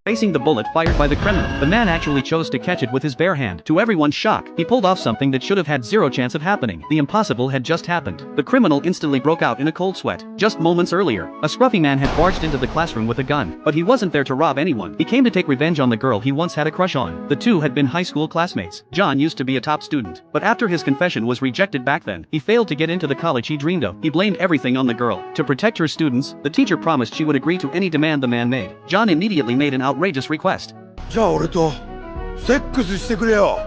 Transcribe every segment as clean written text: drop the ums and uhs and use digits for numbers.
facing the bullet fired by the criminal. The man actually chose to catch it with his bare hand. To everyone's shock, he pulled off something that should have had zero chance of happening. The impossible had just happened. The criminal instantly broke out in a cold sweat. Just moments earlier, a scruffy man had barged into the classroom with a gun, but he wasn't there to rob anyone. He came to take revenge on the girl he once had a crush on. The two had been high school classmates. John used to be a top student, but after his confession was rejected back then, he failed to get into the college he dreamed of. He blamed everything on the girl. To protect her students, the teacher promised she would agree to any demand the man made. John immediately made an outrageous request. じゃあ俺とセックスしてくれよ。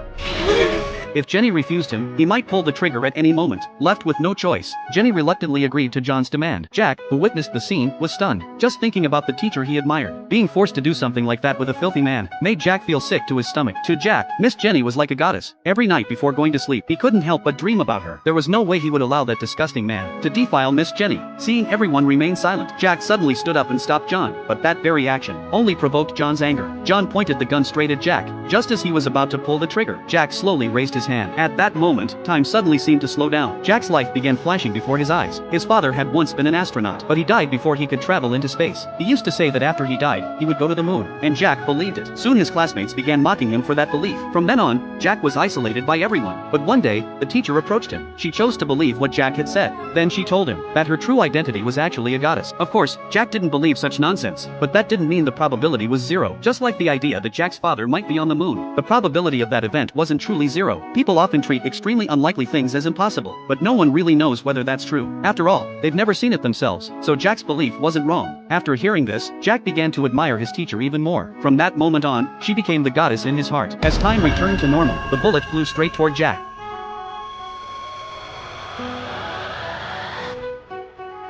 If Jenny refused him, he might pull the trigger at any moment. Left with no choice, Jenny reluctantly agreed to John's demand. Jack, who witnessed the scene, was stunned. Just thinking about the teacher he admired. Being forced to do something like that with a filthy man made Jack feel sick to his stomach. To Jack, Miss Jenny was like a goddess. Every night before going to sleep, he couldn't help but dream about her. There was no way he would allow that disgusting man to defile Miss Jenny. Seeing everyone remain silent, Jack suddenly stood up and stopped John. But that very action only provoked John's anger. John pointed the gun straight at Jack. Just as he was about to pull the trigger, Jack slowly raised his hand. At that moment, time suddenly seemed to slow down. Jack's life began flashing before his eyes. His father had once been an astronaut, but he died before he could travel into space. He used to say that after he died, he would go to the moon, and Jack believed it. Soon his classmates began mocking him for that belief. From then on, Jack was isolated by everyone. But one day, the teacher approached him. She chose to believe what Jack had said. Then she told him that her true identity was actually a goddess. Of course, Jack didn't believe such nonsense, but that didn't mean the probability was zero. Just like the idea that Jack's father might be on the moon, the probability of that event wasn't truly zero. People often treat extremely unlikely things as impossible, but no one really knows whether that's true. After all, they've never seen it themselves, so Jack's belief wasn't wrong. After hearing this, Jack began to admire his teacher even more. From that moment on, she became the goddess in his heart. As time returned to normal, the bullet flew straight toward Jack.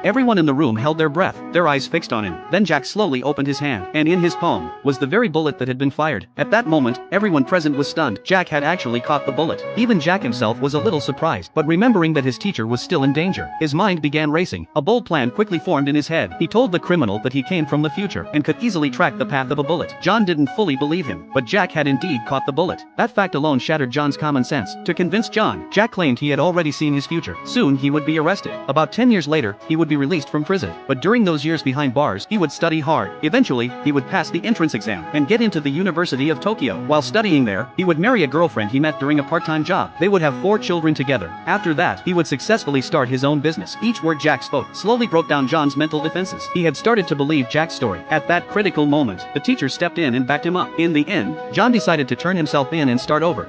Everyone in the room held their breath, their eyes fixed on him. Then Jack slowly opened his hand, and in his palm was the very bullet that had been fired. At that moment, everyone present was stunned. Jack had actually caught the bullet. Even Jack himself was a little surprised, but remembering that his teacher was still in danger, his mind began racing. A bold plan quickly formed in his head. He told the criminal that he came from the future and could easily track the path of a bullet. John didn't fully believe him, but Jack had indeed caught the bullet. That fact alone shattered John's common sense. To convince John, Jack claimed he had already seen his future. Soon he would be arrested. About 10 years later, he would be released from prison. But during those years behind bars, he would study hard. Eventually, he would pass the entrance exam and get into the University of Tokyo. While studying there, he would marry a girlfriend he met during a part-time job. They would have 4 children together. After that, he would successfully start his own business. Each word Jack spoke slowly broke down John's mental defenses. He had started to believe Jack's story. At that critical moment, the teacher stepped in and backed him up. In the end, John decided to turn himself in and start over.